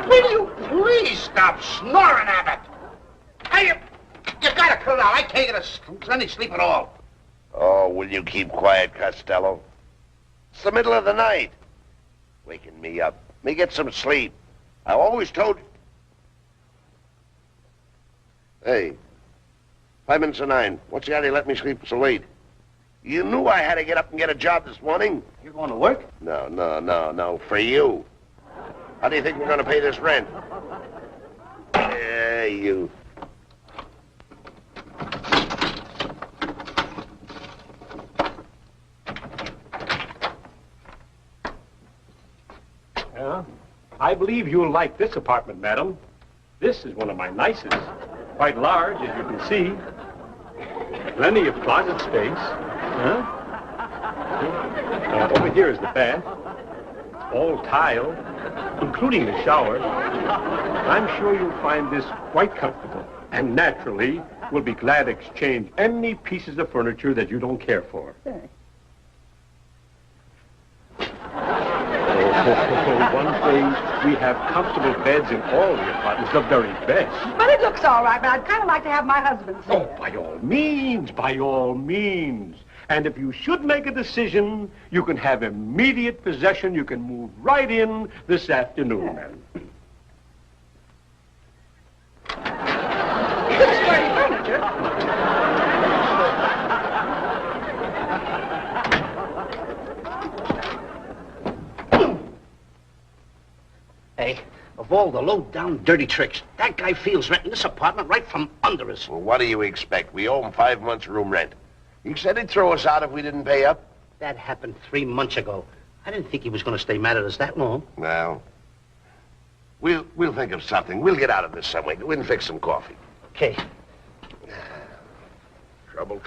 Will you please stop snoring, Abbott? Hey, you gotta cut it out. I can't get any sleep at all. Oh, will you keep quiet, Costello? It's the middle of the night. Waking me up. Me get some sleep. I always told you. Hey, 5 minutes to 9. What's the idea of letting me sleep so late? You knew I had to get up and get a job this morning. You're going to work? No. For you. How do you think we're going to pay this rent? Yeah, you. Yeah, I believe you'll like this apartment, madam. This is one of my nicest. Quite large, as you can see. Plenty of closet space. Huh? Over here is the bath. All tile, including the shower. I'm sure you'll find this quite comfortable. And naturally, we'll be glad to exchange any pieces of furniture that you don't care for. One thing, we have comfortable beds in all the apartments, the very best. But it looks all right, but I'd kind of like to have my husband see it. Oh, by all means, by all means. And if you should make a decision, you can have immediate possession. You can move right in this afternoon. Good sturdy furniture. Hey, of all the low-down dirty tricks, that guy feels renting this apartment right from under us. Well, what do you expect? We owe him 5 months' room rent. He said he'd throw us out if we didn't pay up. That happened 3 months ago. I didn't think he was going to stay mad at us that long. Well, we'll think of something. We'll get out of this some way. Go in and fix some coffee. Okay. Trouble.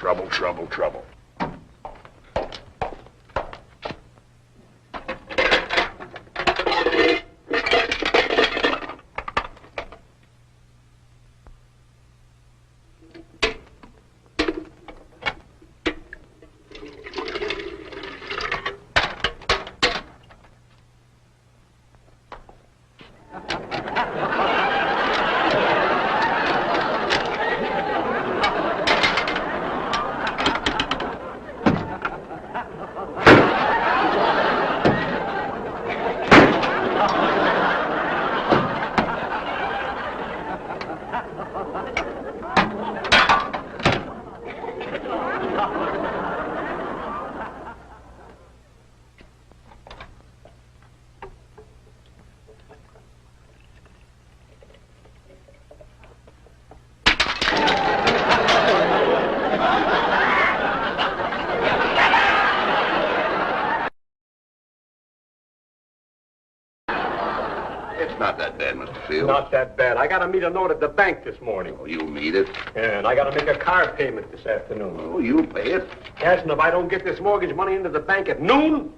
Not that bad, Mr. Field. Not that bad. I got to meet a note at the bank this morning. Oh, you'll meet it. And I got to make a car payment this afternoon. Oh, you'll pay it. Yes, and if I don't get this mortgage money into the bank at noon,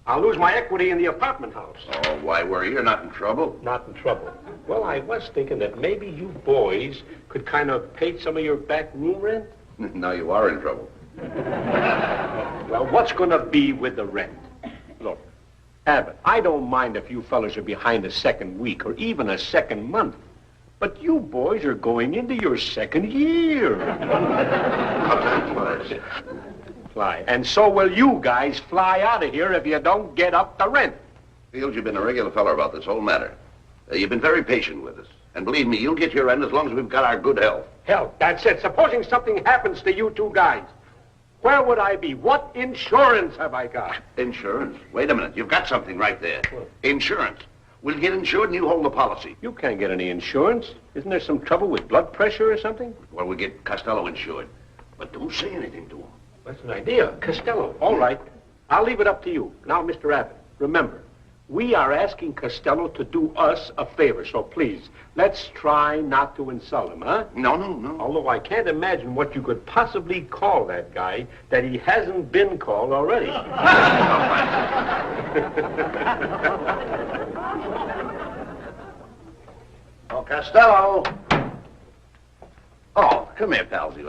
I'll lose my equity in the apartment house. Oh, why worry? You're not in trouble. Not in trouble. Well, I was thinking that maybe you boys could kind of pay some of your back room rent. Now you are in trouble. Well, what's going to be with the rent? Look, Abbott, I don't mind if you fellas are behind a second week or even a second month. But you boys are going into your second year. How time flies. Fly. And so will you guys fly out of here if you don't get up the rent. Fields, you've been a regular feller about this whole matter. You've been very patient with us. And believe me, you'll get your rent as long as we've got our good health. Hell, that's it. Supposing something happens to you two guys, where would I be? What insurance have I got? Insurance? Wait a minute. You've got something right there. What? Insurance. We'll get insured and you hold the policy. You can't get any insurance. Isn't there some trouble with blood pressure or something? Well, we'll get Costello insured. But don't say anything to him. That's an idea. Costello. All right. I'll leave it up to you. Now, Mr. Abbott, remember, we are asking Costello to do us a favor, so please, let's try not to insult him, huh? No. Although I can't imagine what you could possibly call that guy that he hasn't been called already. Oh, Costello. Oh, come here, palsy.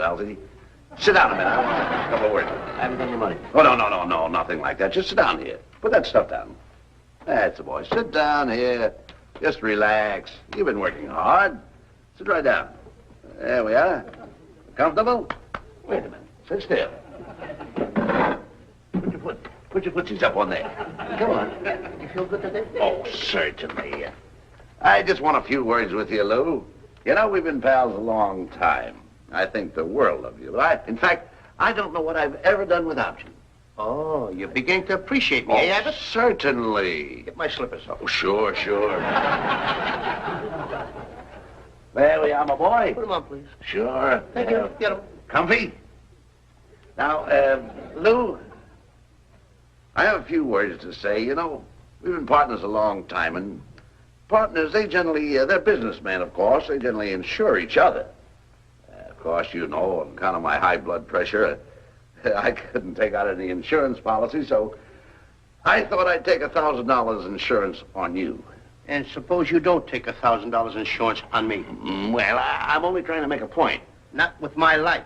Sit down a minute. I want a couple of words. I haven't done your money. Oh, no, nothing like that. Just sit down here. Put that stuff down. That's the boy. Sit down here. Just relax. You've been working hard. Sit right down. There we are. Comfortable? Wait a minute. Sit still. Put your footsies up on there. Come on. You feel good today? Oh, certainly. I just want a few words with you, Lou. You know, we've been pals a long time. I think the world of you. In fact, I don't know what I've ever done without you. Oh, you're beginning to appreciate me, eh, Abbott? Certainly. Get my slippers off. Oh, sure. There we are, my boy. Put them on, please. Sure. Thank you. Get them. Comfy? Now, Lou, I have a few words to say. You know, we've been partners a long time, and partners, they generally, they're businessmen, of course. They generally insure each other. Of course, you know, on account of my high blood pressure, I couldn't take out any insurance policy, so I thought I'd take $1,000 insurance on you. And suppose you don't take $1,000 insurance on me? Well, I'm only trying to make a point. Not with my life.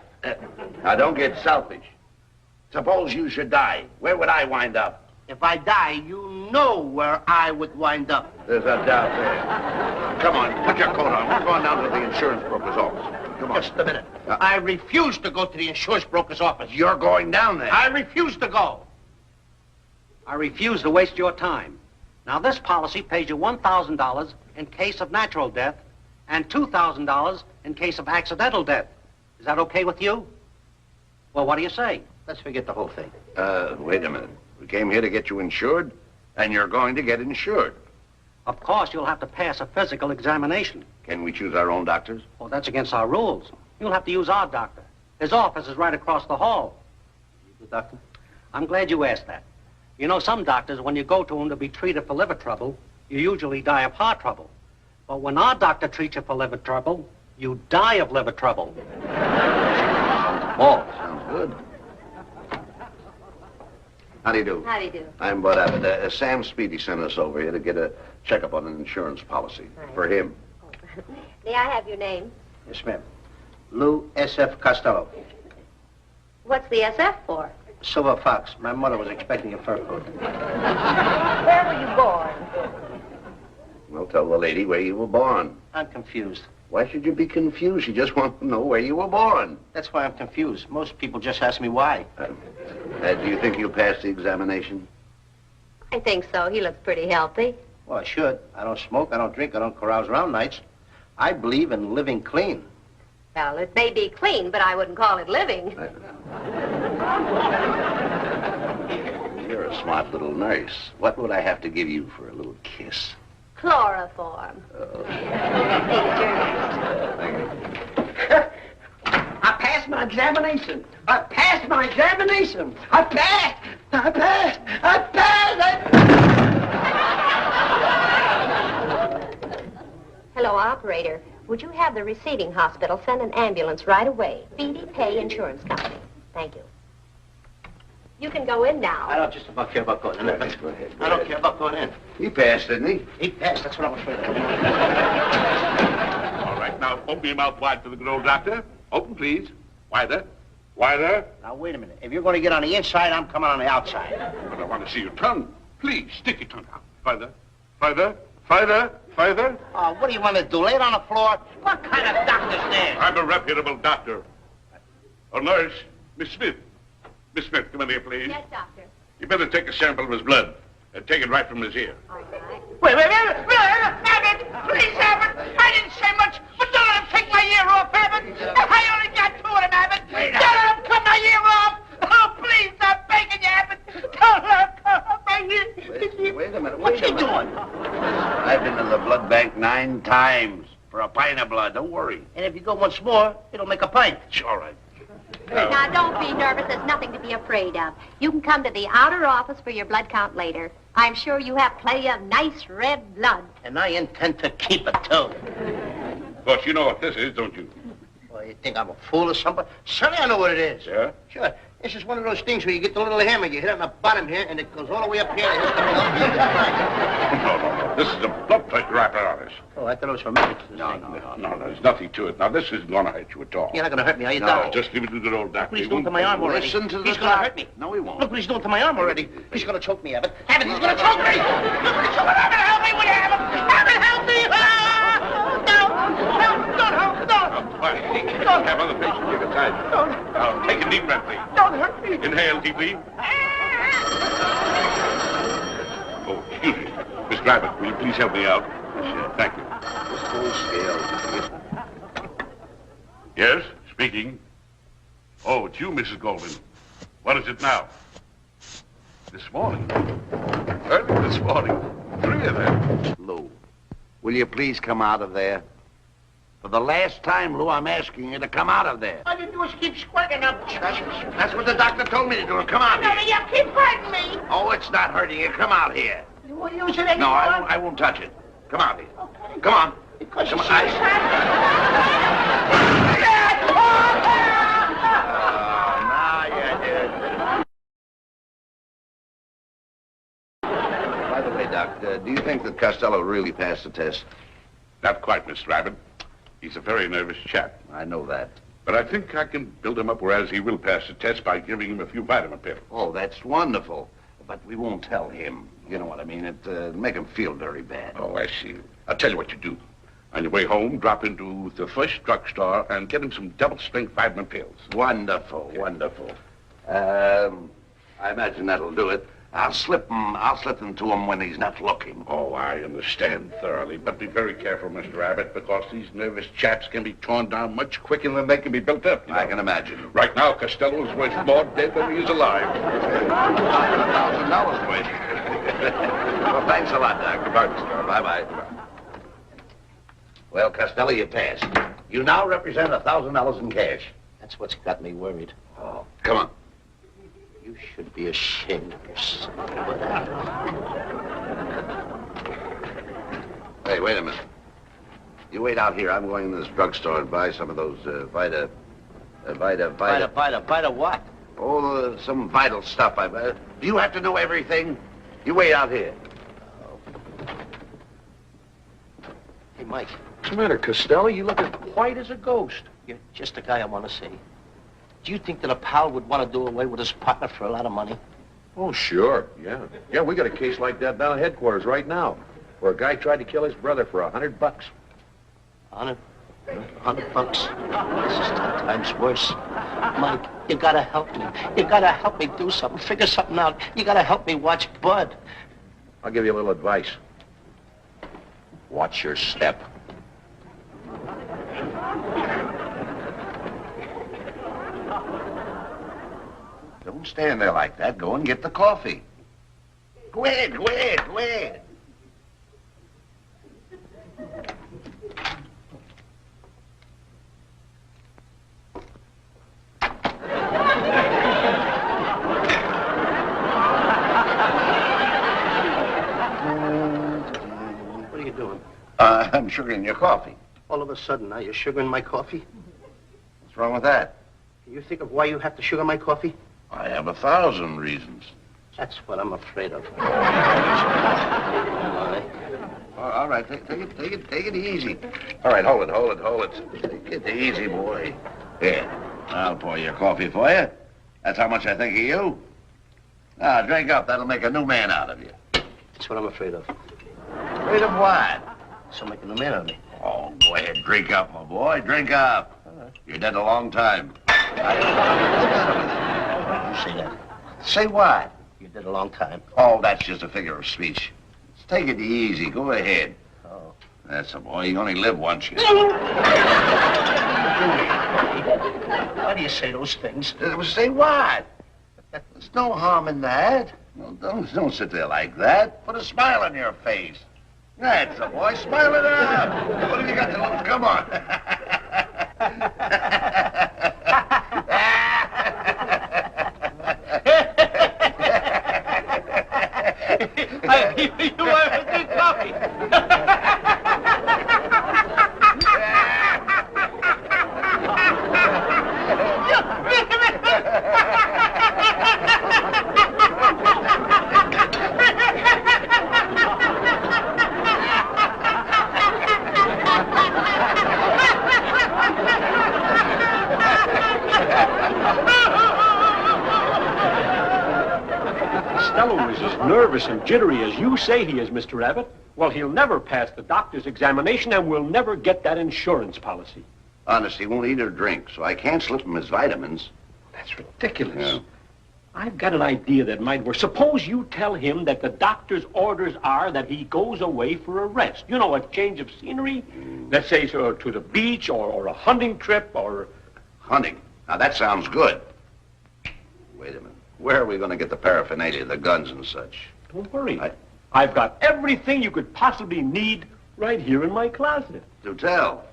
Now, don't get selfish. Suppose you should die. Where would I wind up? If I die, you know where I would wind up. There's a doubt there. Come on, put your coat on. We're going down to the insurance broker's office. Come on. Just a minute. I refuse to go to the insurance broker's office. You're going down there. I refuse to go. I refuse to waste your time. Now, this policy pays you $1,000 in case of natural death and $2,000 in case of accidental death. Is that okay with you? Well, what do you say? Let's forget the whole thing. Wait a minute. We came here to get you insured, and you're going to get insured. Of course, you'll have to pass a physical examination. Can we choose our own doctors? Well, that's against our rules. You'll have to use our doctor. His office is right across the hall. You the doctor? I'm glad you asked that. You know, some doctors, when you go to them to be treated for liver trouble, you usually die of heart trouble. But when our doctor treats you for liver trouble, you die of liver trouble. Oh, sounds good. How do you do? How do you do? I'm Bud Abbott. Sam Speedy sent us over here to get a checkup on an insurance policy for him. May I have your name? Yes, ma'am. Lou S.F. Costello. What's the SF for? Silver Fox. My mother was expecting a fur coat. Where were you born? Well, tell the lady where you were born. I'm confused. Why should you be confused? You just want to know where you were born. That's why I'm confused. Most people just ask me why. Do you think you'll pass the examination? I think so. He looks pretty healthy. Well, I should. I don't smoke, I don't drink, I don't carouse around nights. I believe in living clean. Well, it may be clean, but I wouldn't call it living. You're a smart little nurse. What would I have to give you for a little kiss? Chloroform. I passed my examination. I passed my examination. I passed. Hello, operator. Would you have the receiving hospital send an ambulance right away? Beatty Pay Insurance Company. Thank you. You can go in now. I don't just about care about going in. Go ahead. I don't care about going in. He passed, didn't he? He passed. That's what I'm afraid of. All right, now open your mouth wide for the good old doctor. Open, please. Wider. Wider. Now, wait a minute. If you're going to get on the inside, I'm coming on the outside. But I want to see your tongue. Please, stick your tongue out. Further. Further. Further. Further. Oh, what do you want to do? Lay it on the floor? What kind of doctor's there? I'm a reputable doctor. A nurse. Miss Smith. Miss Smith, come in here, please. Yes, doctor. You better take a sample of his blood and take it right from his ear. All right. Wait, Abbott! Please, Abbott! I didn't say much, but don't let him take my ear off, Abbott! I only got two of them, Abbott! Don't let him cut my ear off! Oh, please, I'm begging you, Abbott! Don't let him cut my ear! Wait a minute. What's he doing? I've been to the blood bank 9 times for a pint of blood. Don't worry. And if you go once more, it'll make a pint. It's all right. Now, don't be nervous. There's nothing to be afraid of. You can come to the outer office for your blood count later. I'm sure you have plenty of nice red blood. And I intend to keep it, too. Of course, you know what this is, don't you? Well, you think I'm a fool or something? Sonny, I know what it is. Yeah? Sure. This is one of those things where you get the little hammer, you hit it on the bottom here, and it goes all the way up here, and it hits the middle of the No. This is a blood pressure apparatus. Oh, I thought it was for me. No, there's nothing to it. Now, this isn't going to hurt you at all. You're not going to hurt me, are you, No. Doc? Just leave it to the old doctor. What he's He doing to won't- my arm already. Listen to the He's going to doc. hurt me. No, he won't. Look what he's doing to my arm already. He's going to choke me, Abbott. Abbott, he's going to choke me! Look what he's doing. Abbott, help me! Will you, Abbott? Abbott, help me! Inhale deeply. Oh, excuse me. Mr. Abbott, will you please help me out? Sure. Thank you. This whole scale. Yes, speaking. Oh, it's you, Mrs. Goldman. What is it now? This morning. Early this morning. 3 of them. Lou, will you please come out of there? For the last time, Lou, I'm asking you to come out of there. All you do is keep squirting up. That's what the doctor told me to do. Come out No, here. you keep hurting me. Oh, it's not hurting you. Come out here. You won't use it anymore? No, I won't touch it. Come out here. Okay. Come on. Because Come you on. see, Now you did. By the way, Doc, do you think that Costello really passed the test? Not quite, Mr. Abbott. He's a very nervous chap. I know that. But I think I can build him up whereas he will pass the test by giving him a few vitamin pills. Oh, that's wonderful. But we won't tell him. You know what I mean? It'll make him feel very bad. Oh, I see. I'll tell you what you do. On your way home, drop into the first drugstore and get him some double-strength vitamin pills. Wonderful, wonderful. I imagine that'll do it. I'll slip them to him when he's not looking. Oh, I understand thoroughly. But be very careful, Mr. Abbott, because these nervous chaps can be torn down much quicker than they can be built up. You know? I can imagine. Right now, Costello's worth more dead than he is alive. $1,000 worth. Well, thanks a lot, Doc. Goodbye, Mr. Abbott. Bye-bye. Well, Costello, you passed. You now represent $1,000 in cash. That's what's got me worried. Oh, come on. You should be ashamed of yourself. Hey, wait a minute. You wait out here. I'm going to this drugstore and buy some of those Vita what? Oh, some vital stuff. Do you have to know everything? You wait out here. Hey, Mike, What's the matter, Costello? You look as white as a ghost. you're just the guy I want to see. Do you think that a pal would want to do away with his partner for a lot of money? Oh, sure, yeah. Yeah, we got a case like that down at headquarters right now, where a guy tried to kill his brother for $100. $100 bucks. This is 10 times worse. Mike, you gotta help me. You gotta help me do something. Figure something out. You gotta help me watch Bud. I'll give you a little advice. Watch your step. Don't stand there like that. Go and get the coffee. Go ahead, go ahead, go ahead. What are you doing? I'm sugaring your coffee. All of a sudden, now you're sugaring my coffee? What's wrong with that? Can you think of why you have to sugar my coffee? I have 1,000 reasons. That's what I'm afraid of. All right, take it easy. All right, hold it. Take it easy, boy. Here, I'll pour your coffee for you. That's how much I think of you. Now, drink up. That'll make a new man out of you. That's what I'm afraid of. Afraid of what? So make a new man of me. Oh, go ahead, drink up, my boy. Drink up. You're dead a long time. You say that. Say what? You did a long time. Oh, that's just a figure of speech. Just take it easy. Go ahead. Oh. That's a boy. You only live once. Why do you say those things? Say what? There's no harm in that. No, don't sit there like that. Put a smile on your face. That's a boy. Smile it up. What have you got to lose? Come on. You want a good coffee? Costello is as nervous and jittery as you say he is, Mr. Abbott. Well, he'll never pass the doctor's examination and we'll never get that insurance policy. Honest, he won't eat or drink, so I can't slip him his vitamins. That's ridiculous. Yeah. I've got an idea that might work. Suppose you tell him that the doctor's orders are that he goes away for a rest. You know, a change of scenery. Let's say to the beach or a hunting trip or... Hunting? Now, that sounds good. Wait a minute. Where are we going to get the paraphernalia, the guns and such? Don't worry. I've got everything you could possibly need right here in my closet. Do tell.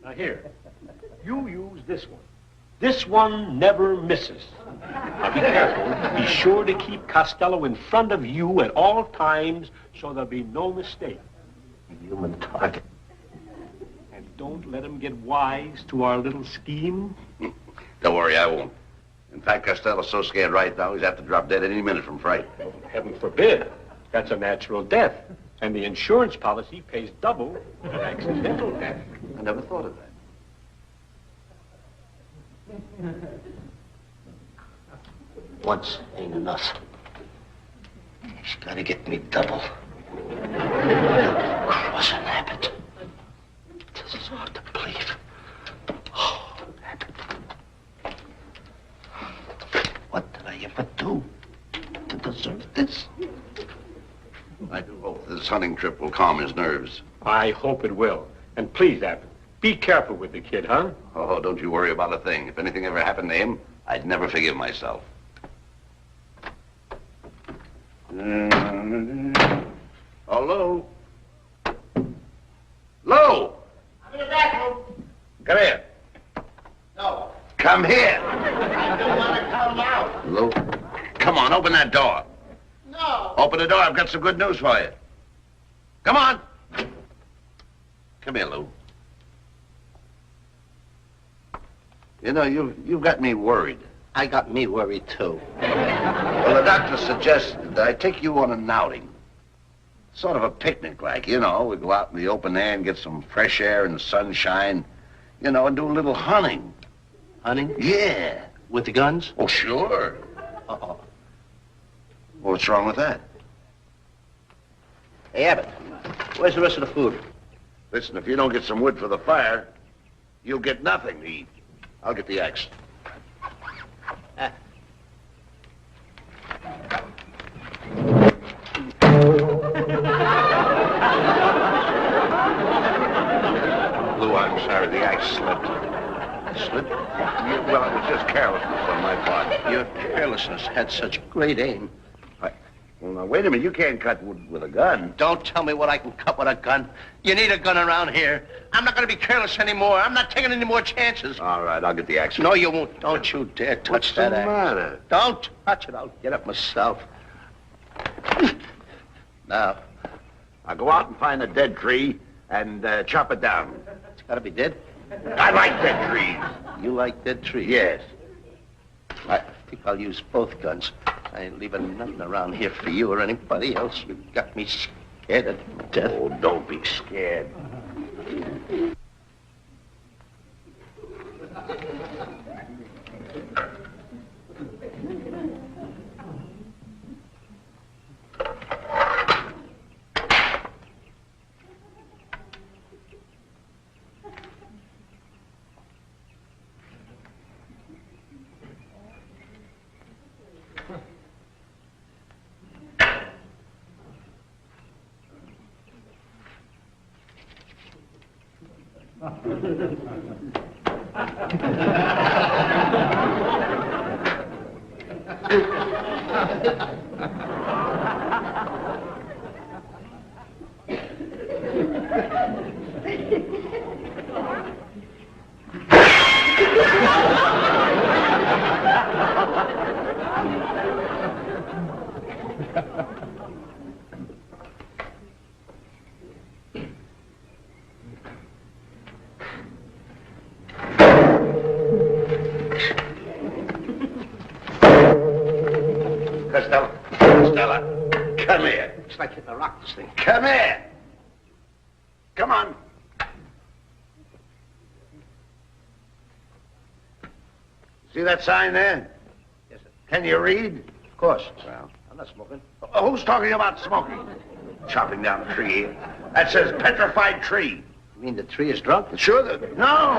Now, here. You use this one. This one never misses. Now, be careful. Be sure to keep Costello in front of you at all times so there'll be no mistake. Human target. And don't let him get wise to our little scheme. Don't worry, I won't. In fact, Costello's so scared right now, he's have to drop dead any minute from fright. Oh, heaven forbid. That's a natural death. And the insurance policy pays double for accidental death. I never thought of that. Once ain't enough. He's got to get me double. Cross an Abbott. This is hard to believe. Oh, Abbott. What did I ever do to deserve this? I do hope this hunting trip will calm his nerves. I hope it will. And please, Abbott, be careful with the kid, huh? Oh, don't you worry about a thing. If anything ever happened to him, I'd never forgive myself. Oh, Lou. Lou! I'm in the bathroom. Come here. No. Come here. I don't want to come out. Lou, come on, open that door. No. Open the door. I've got some good news for you. Come on. Come here, Lou. You know, you've got me worried. I got me worried, too. Well, the doctor suggested that I take you on an outing. Sort of a picnic, like, you know. We go out in the open air and get some fresh air and sunshine, you know, and do a little hunting. Hunting? Yeah. With the guns? Oh, sure. Uh-oh. Well, what's wrong with that? Hey, Abbott, where's the rest of the food? Listen, if you don't get some wood for the fire, you'll get nothing to eat. I'll get the axe. Lou, I'm sorry, the axe slipped. Slipped? Well, it was just carelessness on my part. Your carelessness had such great aim. Well, now, wait a minute. You can't cut wood with a gun. Don't tell me what I can cut with a gun. You need a gun around here. I'm not going to be careless anymore. I'm not taking any more chances. All right, I'll get the axe. No, you won't. Don't you dare touch What's that the axe. matter? Don't touch it. I'll get it myself. Now, I'll go out and find a dead tree and chop it down. it's got to be dead. I like dead trees. You like dead trees? Yes. I think I'll use both guns. I ain't leaving nothing around here for you or anybody else. You got me scared to death. Oh, don't be scared. Costello, come here. It's like hitting a rock, this thing. Come here. Come on. See that sign there? Yes, sir. Can you read? Of course. Well, I'm not smoking. who's talking about smoking? Chopping down a tree here. That says petrified tree. You mean the tree is drunk? Sure. No.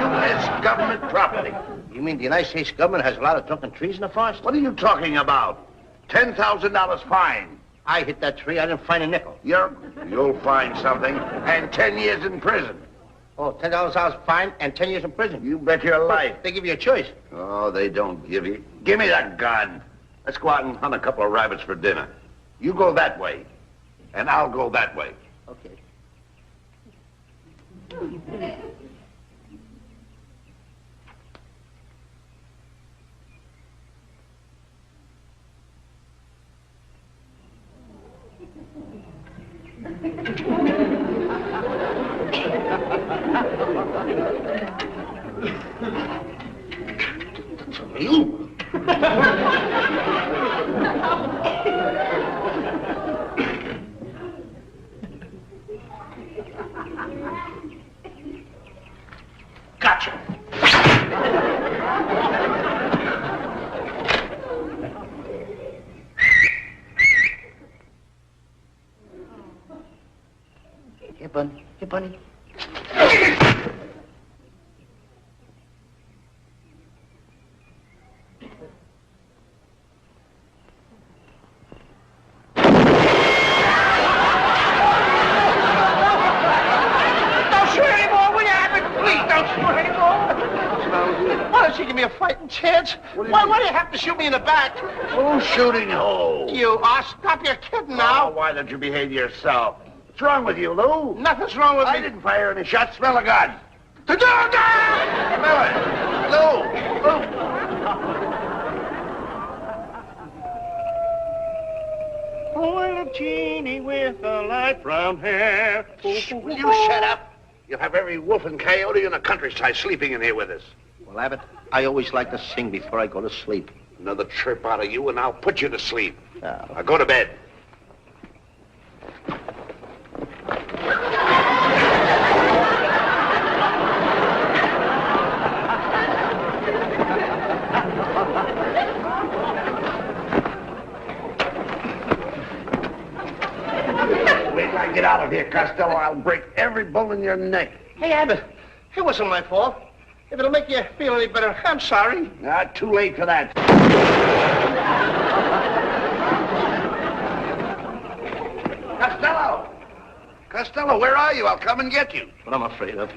U.S. government property. You mean the United States government has a lot of drunken trees in the forest? What are you talking about? $10,000 fine. I hit that tree. I didn't find a nickel. You'll find something. And 10 years in prison. Oh, $10,000 fine and 10 years in prison. You bet your life. They give you a choice. Oh, they don't give you. Give me that gun. Let's go out and hunt a couple of rabbits for dinner. You go that way, and I'll go that way. Okay. You? Gotcha. Here, Bunny. Here, Bunny. Why don't you give me a fighting chance? Why do you have to shoot me in the back? Who's shooting who? You are. Stop your kidding now. Oh, why don't you behave yourself? What's wrong with you, Lou? Nothing's wrong with me. I didn't fire any shots. Smell a gun. Smell it. Lou. Oh, little genie with the light brown hair. Shh, will you shut up? You'll have every wolf and coyote in the countryside sleeping in here with us. Well, Abbott, I always like to sing before I go to sleep. Another trip out of you, and I'll put you to sleep. Oh. Now go to bed. Wait till I get out of here, Costello. I'll break every bone in your neck. Hey, Abbott, it wasn't my fault. If it'll make you feel any better, I'm sorry. Not too late for that. Costello! Costello, where are you? I'll come and get you. What I'm afraid of.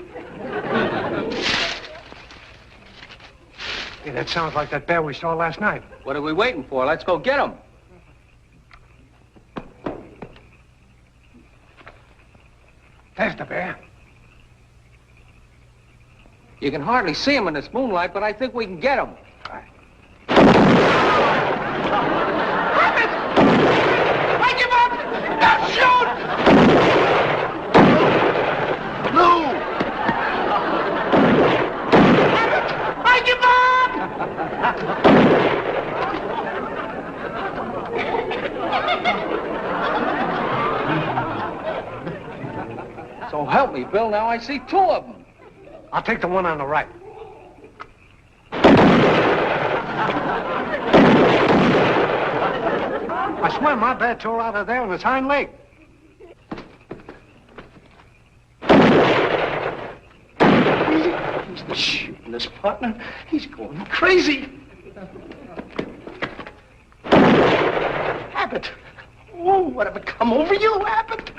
Hey, that sounds like that bear we saw last night. What are we waiting for? Let's go get him. There's the bear. You can hardly see him in this moonlight, but I think we can get him. I give up! Don't shoot! Lou! I give up! So help me, Bill. Now I see two of them. I'll take the one on the right. I swear my bear tore out of there on his hind leg. He's shooting this partner. He's going crazy. Abbott. Oh, whatever come over you, Abbott?